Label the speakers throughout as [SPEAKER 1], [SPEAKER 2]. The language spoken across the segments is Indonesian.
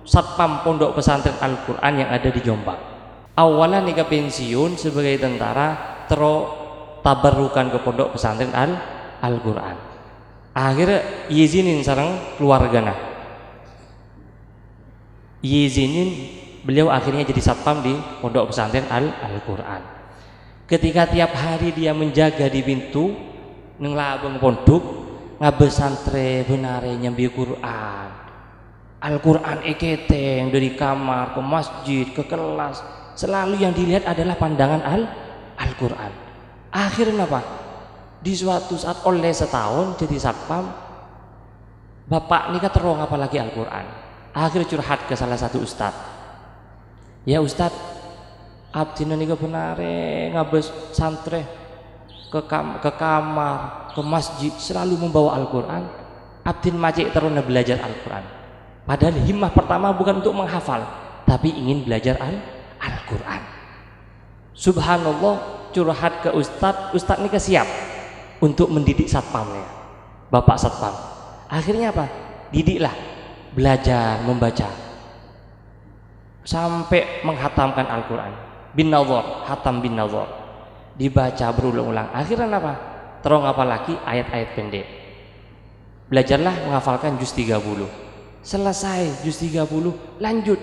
[SPEAKER 1] satpam pondok pesantren Al-Quran yang ada di Jombang. Awalnya nikah pensiun sebagai tentara, tabarukan ke pondok pesantren Al-Quran. Akhirnya izinin sareng keluargana, izinin beliau akhirnya jadi satpam di pondok pesantren Al-Quran. Ketika tiap hari dia menjaga di pintu neng labeng pondok ngabesantre benare nyambi Quran, Al-Quran eketeng dari kamar ke masjid ke kelas, selalu yang dilihat adalah pandangan Al-Quran. Akhirnya apa? Di suatu saat oleh setahun jadi satpam, bapak nikah terong apalagi Al-Quran. Akhirnya curhat ke salah satu ustad, ya ustad, abdina nikah benare ngabes santre ke kamar ke masjid selalu membawa Al-Quran, abdin macik terus belajar Al-Quran. Padahal himmah pertama bukan untuk menghafal, tapi ingin belajar Al-Quran. Subhanallah, curhat ke ustad nikah siap untuk mendidik satpamnya, bapak satpam. Akhirnya apa? Didiklah, belajar membaca sampai menghatamkan Al-Quran. Bin Nazar, hatam bin Nazar, dibaca berulang-ulang. Akhirnya apa? Terong apalagi ayat-ayat pendek. Belajarlah menghafalkan juz 30. Selesai juz 30, lanjut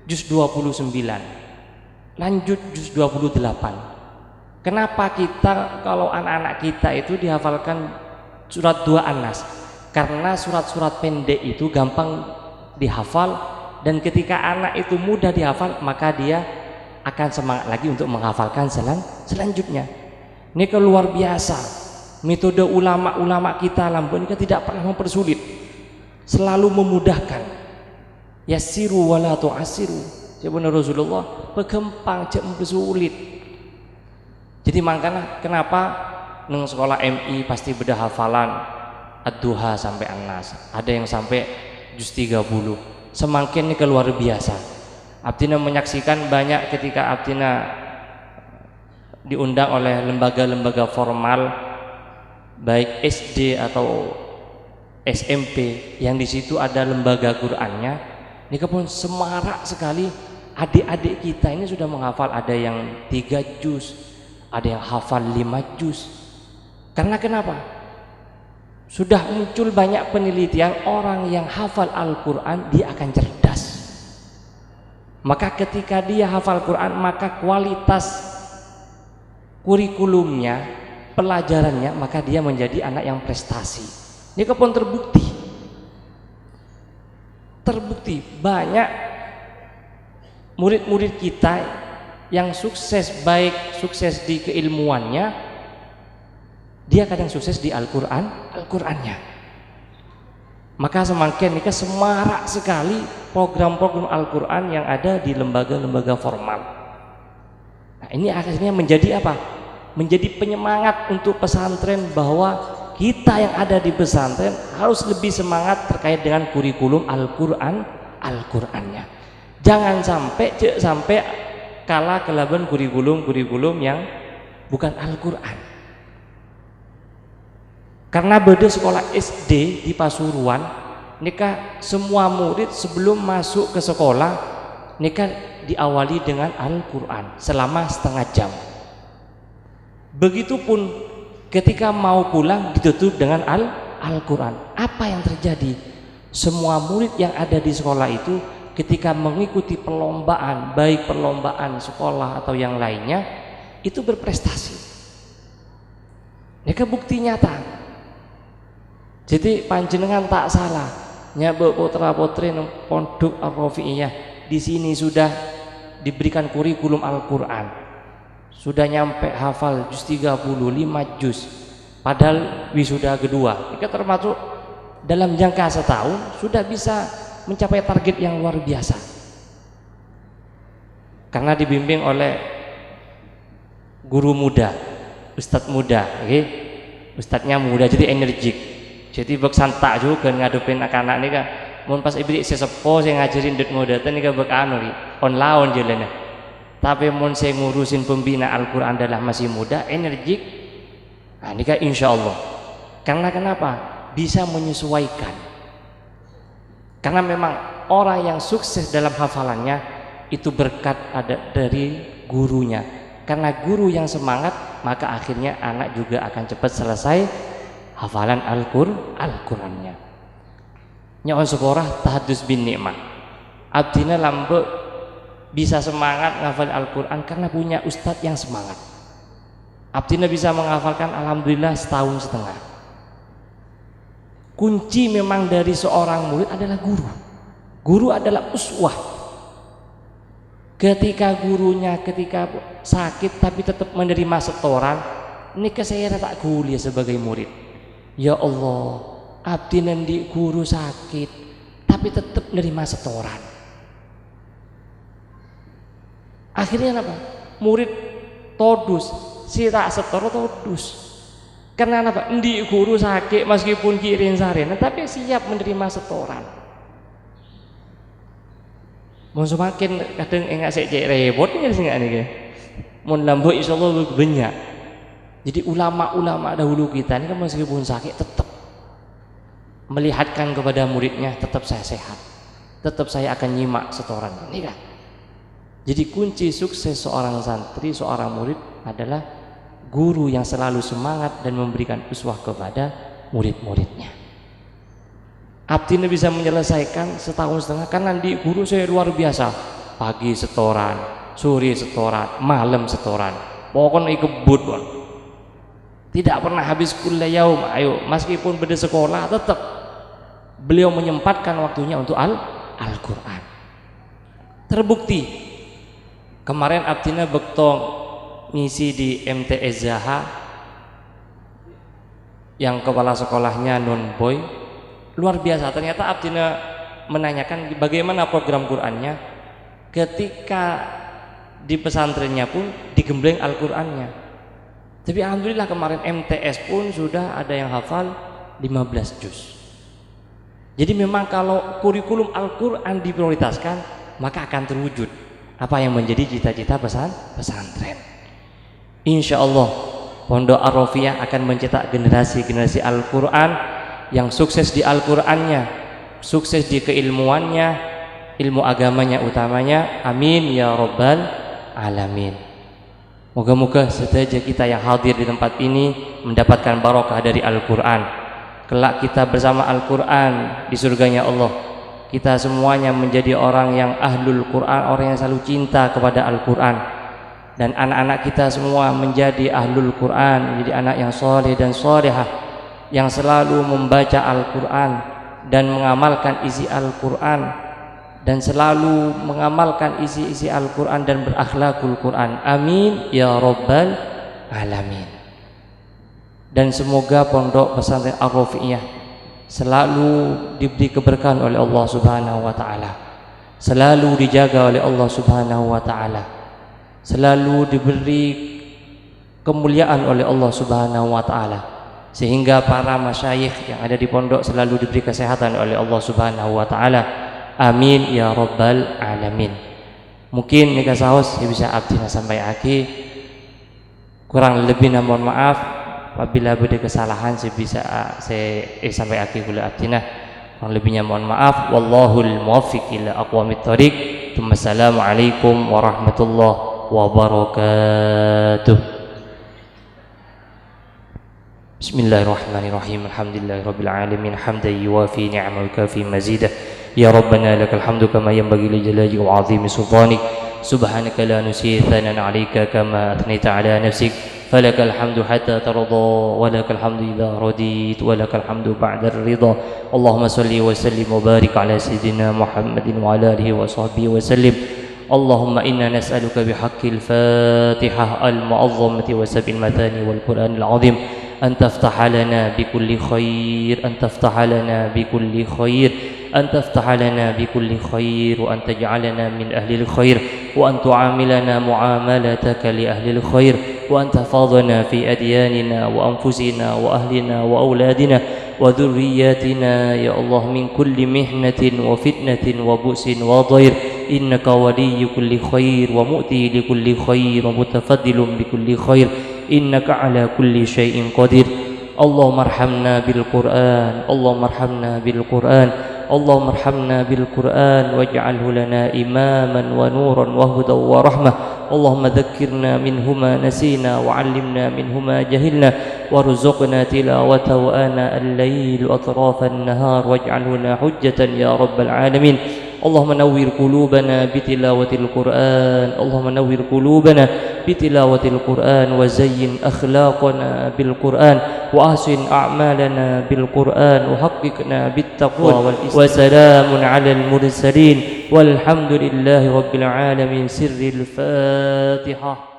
[SPEAKER 1] juz 29, lanjut juz 28. Kenapa kita kalau anak-anak kita itu dihafalkan surat 2 An-Nas? Karena surat-surat pendek itu gampang dihafal, dan ketika anak itu mudah dihafal maka dia akan semangat lagi untuk menghafalkan selanjutnya. Ini luar biasa metode ulama-ulama kita lambun kita tidak pernah mempersulit, selalu memudahkan. Yassiru wala tu'assiru. Sebenarnya Rasulullah pegempang cek mempersulit. Jadi makanya kenapa neng sekolah MI pasti beda hafalan Ad-Duha sampai An-Nas, ada yang sampai juz 30. Semakin ini luar biasa. Abdina menyaksikan banyak ketika Abdina diundang oleh lembaga-lembaga formal baik SD atau SMP yang di situ ada lembaga Qur'annya. Ini pun semarak sekali adik-adik kita ini sudah menghafal, ada yang 3 juz, ada yang hafal 5 juz. Karena kenapa? Sudah muncul banyak penelitian, orang yang hafal Al-Quran dia akan cerdas. Maka ketika dia hafal Quran, maka kualitas kurikulumnya, pelajarannya, maka dia menjadi anak yang prestasi. Ini pun terbukti banyak murid-murid kita yang sukses, baik sukses di keilmuannya, dia kadang sukses di Al-Qurannya. Maka semakin nikah semarak sekali program-program Al-Quran yang ada di lembaga-lembaga formal. Nah, ini akhirnya menjadi apa? Menjadi penyemangat untuk pesantren, bahwa kita yang ada di pesantren harus lebih semangat terkait dengan kurikulum Al-Qurannya. Jangan sampai kalah kelaban kurikulum yang bukan Al-Quran. Karena beda sekolah SD di Pasuruan, nikah semua murid sebelum masuk ke sekolah nikah diawali dengan Al-Quran selama setengah jam. Begitupun ketika mau pulang ditutup dengan Al-Quran. Apa yang terjadi? Semua murid yang ada di sekolah itu ketika mengikuti perlombaan, baik perlombaan sekolah atau yang lainnya, itu berprestasi. Nikah bukti nyata. Jadi panjenengan tak salah, nyabuk putra putri pondok Ar-Rafi'iyah di sini sudah diberikan kurikulum Al-Quran, sudah nyampe hafal juz 35 juz, padahal wisuda kedua. Ini termasuk dalam jangka setahun sudah bisa mencapai target yang luar biasa, karena dibimbing oleh guru muda, ustadz muda, okay? Ustadznya muda jadi energik. Jadi bek santak juga ngadepin anak-anak nih kan. Mun pas iblis sesepo saya ngajarin dut muda teh nih bek anu on lawan jalannya. Tapi mun saya ngurusin pembina Al-Quran adalah masih muda, energik. Nah ini kan insya Allah. Karena kenapa? Bisa menyesuaikan. Karena memang orang yang sukses dalam hafalannya itu berkat ada dari gurunya. Karena guru yang semangat, maka akhirnya anak juga akan cepat selesai hafalan Al-Qur'annya. Nyaon seporah tahadus bin nikmah. Abdina lambe bisa semangat ngafal Al-Qur'an karena punya ustadz yang semangat. Abdina bisa menghafalkan alhamdulillah setahun setengah. Kunci memang dari seorang murid adalah guru. Guru adalah uswah. Ketika gurunya ketika sakit tapi tetap menerima setoran, ini saya tak kuliah sebagai murid. Ya Allah, abdi nendi guru sakit tapi tetap menerima setoran. Akhirnya apa? Murid todus, si tak setor todus. Karena apa? Endi guru sakit meskipun kirim sarena tapi siap menerima setoran. Mau semakin kadang enggak sik repot nih sing ngene. Mun lambo insyaallah banyak. Jadi ulama-ulama dahulu kita ini kan meskipun sakit tetap melihatkan kepada muridnya, tetap saya sehat, tetap saya akan nyimak setoran ini kan. Jadi kunci sukses seorang santri, seorang murid adalah guru yang selalu semangat dan memberikan uswah kepada murid-muridnya. Abdi bisa menyelesaikan setahun setengah karena di guru saya luar biasa. Pagi setoran, sore setoran, malam setoran. Pokoknya kebut kan. Tidak pernah habis kuliah yaum. Ayo, meskipun beda sekolah tetap beliau menyempatkan waktunya untuk Al-Qur'an. Terbukti kemarin Abdina bekto ngisi di MTS Zaha yang kepala sekolahnya non boy. Luar biasa, ternyata Abdina menanyakan bagaimana program Qur'annya ketika di pesantrennya pun digembleng Al-Qur'annya. Tapi alhamdulillah kemarin MTS pun sudah ada yang hafal 15 juz. Jadi memang kalau kurikulum Al-Qur'an diprioritaskan, maka akan terwujud apa yang menjadi cita-cita pesantren. Insya Allah Pondok Ar-Rofiyah akan mencetak generasi-generasi Al-Qur'an yang sukses di Al-Qur'annya, sukses di keilmuannya, ilmu agamanya utamanya. Amin ya rabbal alamin. Moga-moga saja kita yang hadir di tempat ini mendapatkan barokah dari Al-Qur'an. Kelak kita bersama Al-Qur'an di surganya Allah. Kita semuanya menjadi orang yang ahlul Qur'an, orang yang selalu cinta kepada Al-Qur'an. Dan anak-anak kita semua menjadi ahlul Qur'an, menjadi anak yang soleh dan solehah, yang selalu membaca Al-Qur'an dan mengamalkan isi Al-Qur'an, dan selalu mengamalkan isi-isi Al-Qur'an dan berakhlakul Qur'an. Amin ya rabbal alamin. Dan semoga pondok pesantren Ar-Rofiyah selalu diberi keberkahan oleh Allah Subhanahu wa taala, selalu dijaga oleh Allah Subhanahu wa taala, selalu diberi kemuliaan oleh Allah Subhanahu wa taala, sehingga para masyayikh yang ada di pondok selalu diberi kesehatan oleh Allah Subhanahu wa taala. Amin ya rabbal alamin. Mungkin nikah saus bisa abdina sampai akhir. Kurang lebih mohon maaf apabila ada kesalahan saya sampai akhir kula abdina. Kurang lebihnya mohon maaf. Wallahul muwaffiq ila aqwamit thoriq. Assalamualaikum warahmatullahi wabarakatuh. Bismillahirrahmanirrahim. Alhamdulillahirabbil alamin hamdan yuwafi ni'amahu kafi mazidah. Ya Rabbana lakal hamdu kama yanbaghi li jalali wa 'azimi sultanik. Subhanaka la nusi thanan 'alaika kama athnayta 'ala nafsik. Falakal hamdu hatta tarda wa lakal hamdu idza radit wa lakal hamdu ba'da ar-ridha. Allahumma salli wa sallim wa barik 'ala sayyidina Muhammadin wa 'ala alihi wa sahbihi wa sallim. Allahumma inna nas'aluka bihaqqil Fatihah al-mu'azzamati wa sabil matani wal Qur'anil 'azim an taftaha lana bikulli khair, an taftaha lana bikulli khair, أن تفتح لنا بكل خير وأن تجعلنا من أهل الخير وأن تعاملنا معاملتك لأهل الخير وأن تحفظنا في أدياننا وأنفسنا وأهلنا وأولادنا وذرياتنا يا الله من كل محنة وفتنة وبؤس وضير إنك ولي كل خير ومؤتي لكل خير ومتفضل بكل خير إنك على كل شيء قدير اللهم ارحمنا بالقرآن اللهم ارحمنا بالقرآن اللهم ارحمنا بالقرآن واجعله لنا إماما ونورا وهدى ورحمة اللهم ذكرنا منه ما نسينا وعلمنا منه ما جهلنا وارزقنا تلاوته آناء الليل وأطراف النهار واجعله لنا حجة يا رب العالمين اللهم نوّر قلوبنا بتلاوة القرآن اللهم نوّر قلوبنا بتلاوة القرآن وزين أخلاقنا بالقرآن وأحسن أعمالنا بالقرآن وحققنا بالتقوى وسلام على المرسلين والحمد لله رب العالمين. سر الفاتحة.